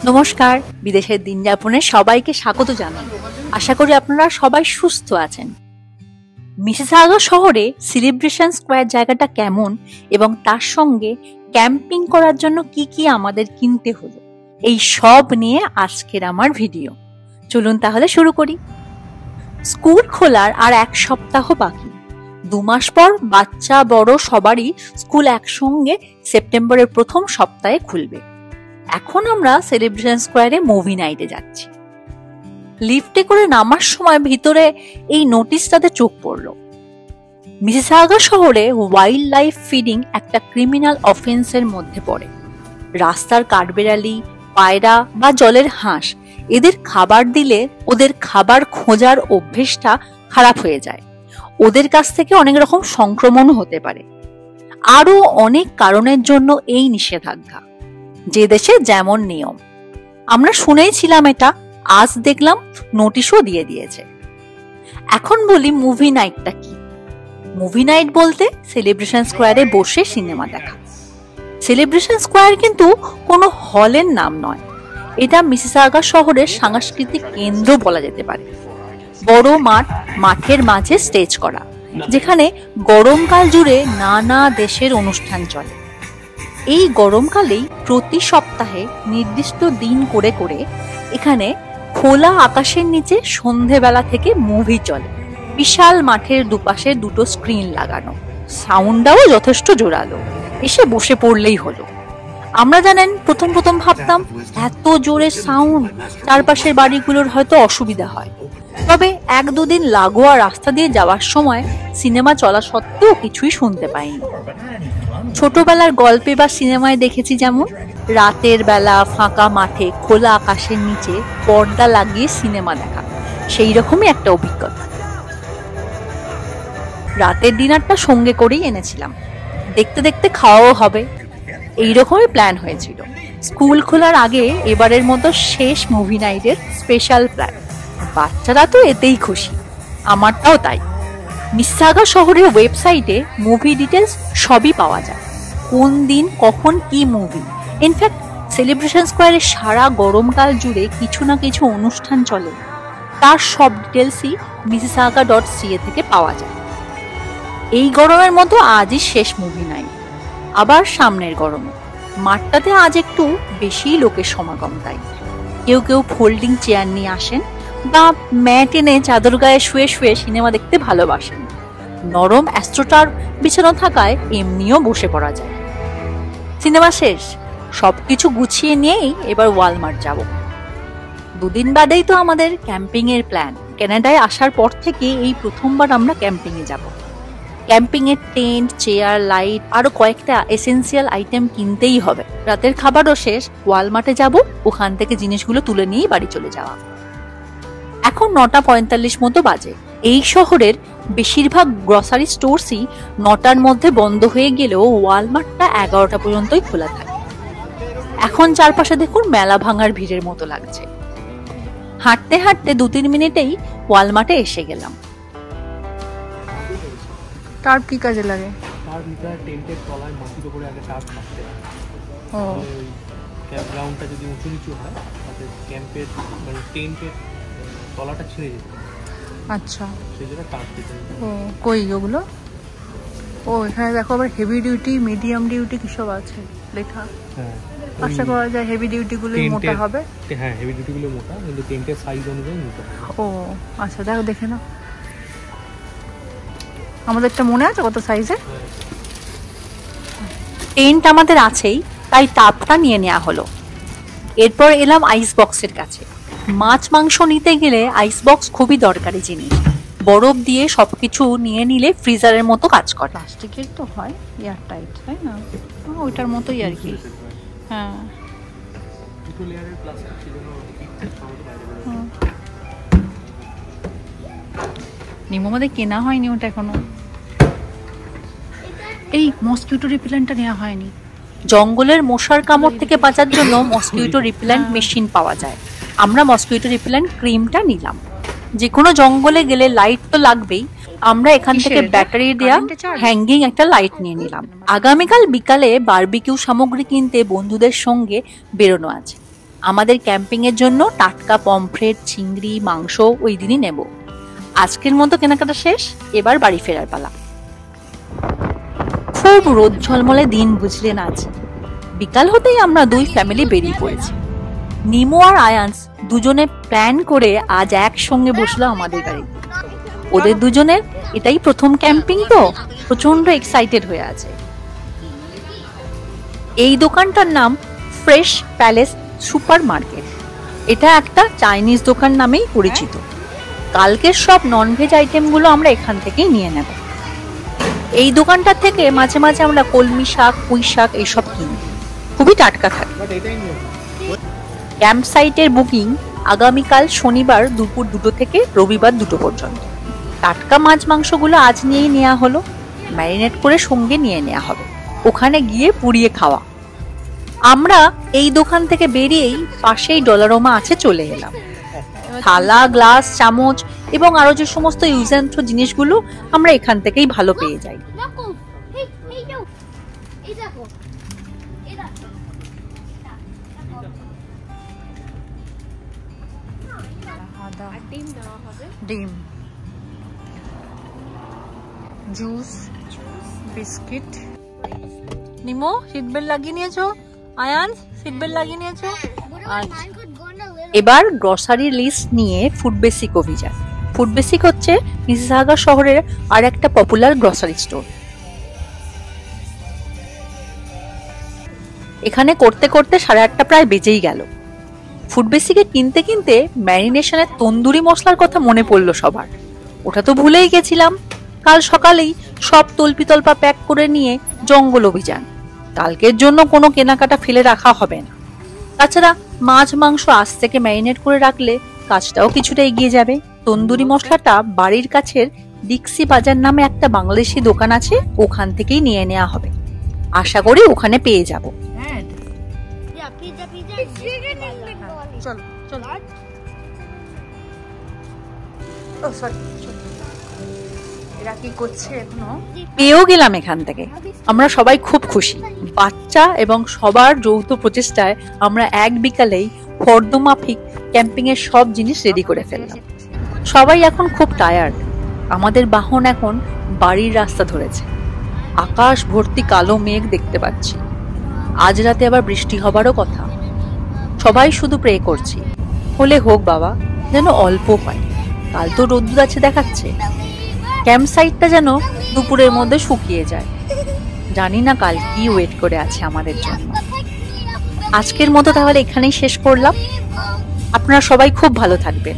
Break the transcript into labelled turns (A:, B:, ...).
A: নমস্কার, বিদেশের দিন যাপনে সবাইকে স্বাগত জানাই। আশা করি আপনারা সবাই সুস্থ আছেন। মিসিসাগা শহরে সেলিব্রেশন স্কোয়ার জায়গাটা কেমন এবং তার সঙ্গে ক্যাম্পিং করার জন্য কি কি আমাদের কিনতে হলো, এই সব নিয়ে আজকের আমার ভিডিও। চলুন তাহলে শুরু করি। স্কুল খোলার আর এক সপ্তাহ বাকি। 2 মাস পর বাচ্চা বড় সবারই স্কুল একসঙ্গে সেপ্টেম্বরের প্রথম সপ্তাহে খুলবে। এখন আমরা সেলিব্রেশন স্কোয়ারে মুভি নাইটে যাচ্ছি। লিফটে করে নামার সময় ভিতরে এই নোটিশটাতে চোখ পড়লো। মিসিসাগা শহরে ওয়াইল্ড লাইফ ফিডিং একটা ক্রিমিনাল অফেন্সের মধ্যে পড়ে। রাস্তার কাঠবেড়ালি, পায়রা বা জলের হাঁস এদের খাবার দিলে ওদের খাবার খোঁজার অভ্যেসটা খারাপ হয়ে যায়। ওদের কাছ থেকে অনেক রকম সংক্রমণও হতে পারে। আরো অনেক কারণের জন্য এই নিষেধাজ্ঞা। যে দেশে যেমন নিয়ম। আমরা শুনেছিলাম এটা, আজ দেখলাম নোটিশও দিয়ে দিয়েছে। এখন বলি মুভি নাইটটা কি। মুভি নাইট বলতে সেলিব্রেশন স্কোয়ারে বসে সিনেমা দেখা। সেলিব্রেশন স্কোয়ার কিন্তু কোনো হলের নাম নয়, এটা মিসিসাগা শহরের সাংস্কৃতিক কেন্দ্র বলা যেতে পারে। বড় মাঠের মাঝে স্টেজ করা, যেখানে গরমকাল জুড়ে নানা দেশের অনুষ্ঠান চলে। এই গরমকালেই প্রতি সপ্তাহে নির্দিষ্ট দিন করে করে এখানে খোলা আকাশের নিচে সন্ধেবেলা থেকে মুভি চলে। বিশাল মাঠের দুপাশে 2টো স্ক্রিন লাগানো, সাউন্ডটাও যথেষ্ট জোরালো, এসে বসে পড়লেই হলো। আমরা জানেন প্রথম ভাবতাম এত জোরে সাউন্ড, চারপাশের বাড়িগুলোর হয়তো অসুবিধা হয়। তবে 1-2 দিন লাগোয়া রাস্তা দিয়ে যাওয়ার সময় সিনেমা চলা সত্ত্বেও কিছুই শুনতে পাইনি। ছোটবেলার গল্পে বা সিনেমায় দেখেছি যেমন, রাতের বেলা ফাঁকা মাঠে খোলা আকাশের নিচে পর্দা লাগিয়ে সিনেমা দেখা, সেই রকমই একটা অভিজ্ঞতা। রাতের ডিনারটা সঙ্গে করেই এনেছিলাম, দেখতে দেখতে খাওয়াও হবে, এইরকমই প্ল্যান হয়েছিল। স্কুল খোলার আগে এবারের মতো শেষ মুভি নাইটের স্পেশাল প্ল্যান। বাচ্চারা তো এতেই খুশি, আমারটাও তাই। মিসিসাগা শহরের ওয়েবসাইটে মুভি ডিটেলস সবই পাওয়া যায়, কোন দিন কখন কি মুভি। ইনফ্যাক্ট সেলিব্রেশন স্কোয়ারে সারা গরমকাল জুড়ে কিছু না কিছু অনুষ্ঠান চলে, তার সব ডিটেলসই mississauga.ca থেকে পাওয়া যায়। এই গরমের মতো আজই শেষ মুভি নাইট, আবার সামনের গরমে মাঠটাতে আজ একটু বেশি লোকের সমাগম। তাই কেউ কেউ ফোল্ডিং চেয়ার নিয়ে আসেন বা ম্যাট এনে চাদর গায়ে শুয়ে শুয়ে সিনেমা দেখতে ভালোবাসেন। নরম অ্যাস্ট্রোটার বিছানো থাকায় এমনিও বসে পড়া যায়। সিনেমা শেষ, সবকিছু গুছিয়ে নিয়েই এবার ওয়ালমার্ট যাব। 2 দিন বাদেই তো আমাদের ক্যাম্পিং এর প্ল্যান। কানাডায় আসার পর থেকে এই প্রথমবার আমরা ক্যাম্পিং এ যাব। ক্যাম্পিং এর টেন্ট, চেয়ার, লাইট, আরো কয়েকটা এসেন্সিয়াল আইটেম কিনতেই হবে। রাতের খাবারও শেষ, ওয়ালমার্টে যাব, ওখান থেকে জিনিসগুলো তুলে নিয়েই বাড়ি চলে যাওয়া। এখন 9:45 মতো বাজে। এই শহরের বেশিরভাগ গ্রসারি স্টোরসই 9টার মধ্যে বন্ধ হয়ে গেলেও ওয়ালমার্টটা 11টা পর্যন্তই খোলা থাকে। এখন চারপাশে দেখুন মেলা ভাঙার ভিড়ের মতো লাগছে। হাঁটতে হাঁটতে 2-3 মিনিটেই ওয়ালমার্টে এসে গেলাম।
B: টার্প কি কাজে লাগে?
C: টার্প নিতে টেন্টের তলায় মাটির উপরে আগে টার্প থাকতে হয়।
B: ও,
C: ক্যাম্পগ্রাউন্ডটা যদি উঁচু নিচু হয় তাতে ক্যাম্পের মানে টেন্টের তলাটা ছিঁড়ে যেতে পারে।
B: আচ্ছা,
C: সেই জন্য টার্প দিতে হয়।
B: ও কই ওগুলো? ও এখানে দেখো আবার হেভি ডিউটি, মিডিয়াম ডিউটি কি সব আছে লেখা।
C: হ্যাঁ,
B: আশা করা যায় হেভি ডিউটি গুলো মোটা হবে।
C: হ্যাঁ, হেভি ডিউটি গুলো মোটা, কিন্তু টেন্টের সাইজ অনুযায়ী নিতে হবে।
B: ও আচ্ছা, দেখো দেখে নাও। আমাদেরটা মনে আছে কত সাইজের?
A: টেন্ট আমাদের আছেই, তাই তাপটা নিয়ে নেওয়া হলো। এরপর এলাম আইস বক্সের কাছে। মাছ মাংস নিতে গেলে আইস বক্স খুবই দরকারি জিনিস। বরফ দিয়ে সবকিছু নিয়ে নিলে ফ্রিজারের মতো কাজ করে।
B: প্লাস্টিকের তো হয়, এয়ার টাইট, তাই না? ওইটার মতোই আর কি। হ্যাঁ,
C: দুটো লেয়ারের প্লাস্টিক ছিল না,
B: নিমো আমাদের কেনা হয়নি ওটা এখনো। এই মসকিউটো রিপেলেন্টটা নেওয়া হয়নি।
A: জঙ্গলের মশার কামড় থেকে বাঁচার জন্য মসকিউটো রিপেলেন্ট মেশিন পাওয়া যায়। আমরা মসকিউটো রিপেলেন্ট ক্রিমটা নিলাম। যে কোনো জঙ্গলে গেলে লাইট তো লাগবেই, আমরা এখান থেকে ব্যাটারি দেয়া হ্যাঙ্গিং একটা লাইট নিয়ে নিলাম। আগামীকাল বিকালে বারবিকিউ সামগ্রী কিনতে বন্ধুদের সঙ্গে বেরোনো আছে। আমাদের ক্যাম্পিং এর জন্য টাটকা পমফ্রেট, চিংড়ি, মাংস ওই দিনই নেব। আজকের মতো কেনাকাটা শেষ, এবার বাড়ি ফেরার পালা। খুব রোদ ঝলমলে দিন বুঝলেন আজ। বিকাল হতেই আমরা দুই ফ্যামিলি বেরিয়ে পড়েছি। নিমো আর আয়ান্স দুজনে প্ল্যান করে আজ একসঙ্গে বসলো আমাদের গাড়িতে। ওদের দুজনের এটাই প্রথম ক্যাম্পিং, তো প্রচন্ড এক্সাইটেড হয়ে আছে। এই দোকানটার নাম ফ্রেশ প্যালেস সুপার মার্কেট। এটা একটা চাইনিজ দোকান নামেই পরিচিত। কালকের সব ননভেজ আইটেমগুলো আমরা এখান থেকেই নিয়ে নেব। এই দোকানটা থেকে মাঝে মাঝে আমরা কলমি শাক, পুঁই শাক এইসব কিনি, খুবই টাটকা থাকে। ক্যাম্প সাইটের বুকিং আগামীকাল শনিবার দুপুর 2টো থেকে রবিবার 2টো পর্যন্ত। টাটকা মাছ মাংসগুলো আজ নিয়েই নেওয়া হলো, ম্যারিনেট করে সঙ্গে নিয়ে নেওয়া হবে, ওখানে গিয়ে পুড়িয়ে খাওয়া। আমরা এই দোকান থেকে বেরিয়েই পাশেই ডলারোমা আছে চলে এলাম। থালা, গ্লাস, চামচ এবং আরো যে সমস্ত ইউজ অ্যান্ড থ্রো জিনিসগুলো আমরা এখান থেকেই ভালো পেয়ে যাই।
B: ডিম, জুস, বিস্কিট। নিমো সিট বেল্ট লাগিয়ে নিয়েছো? আয়ান সিট বেল্ট লাগিয়ে নিয়েছো?
A: এবার গ্রসারি লিস্ট নিয়ে ফুড বেসিক অভিযান। ফুড বেসিক হচ্ছে মিসিসাগা শহরের আর একটা পপুলার গ্রসারি স্টোর। এখানে করতে করতে 8:30 প্রায় বেজেই গেল। ফুড বেসিকে কিনতে কিনতে ম্যারিনেশনের তন্দুরি মশলার কথা মনে পড়লো সবার। ওটা তো ভুলেই গেছিলাম। কাল সকালেই সব তল্পিতল্পা প্যাক করে নিয়ে জঙ্গল অভিযান। কালকের জন্য কোনো কেনাকাটা ফেলে রাখা হবে না। তাছাড়া মাছ মাংস আজ থেকে ম্যারিনেট করে রাখলে কাজটাও কিছুটা এগিয়ে যাবে। তন্দুরি মশলাটা বাড়ির কাছের ডিক্সি বাজার নামে একটা বাংলাদেশি দোকান আছে, ওখান থেকেই নিয়ে নেওয়া হবে। আশা করি ওখানে পেয়ে যাব।
B: চলো চলো। এরা কি করছে এখনো?
A: পেয়েও গেলাম এখান থেকে। আমরা সবাই খুব খুশি। বাচ্চা এবং সবার যৌথ প্রচেষ্টায় আমরা এক বিকালেই ফর্দমাফিক ক্যাম্পিং এর সব জিনিস রেডি করে ফেললাম। সবাই এখন খুব টায়ার্ড। আমাদের বাহন এখন বাড়ির রাস্তা ধরেছে। আকাশ ভর্তি কালো মেঘ দেখতে পাচ্ছি। আজ রাতে আবার বৃষ্টি হবারও কথা। সবাই শুধু প্রে করছি, হলে হোক বাবা, যেন অল্প হয়। কাল তো রোদ্দুর আছে দেখাচ্ছে। ক্যাম্প সাইটটা যেন দুপুরের মধ্যে শুকিয়ে যায়। জানি না কাল কি ওয়েট করে আছে আমাদের জন্য। আজকের মতো তাহলে এখানেই শেষ করলাম। আপনারা সবাই খুব ভালো থাকবেন।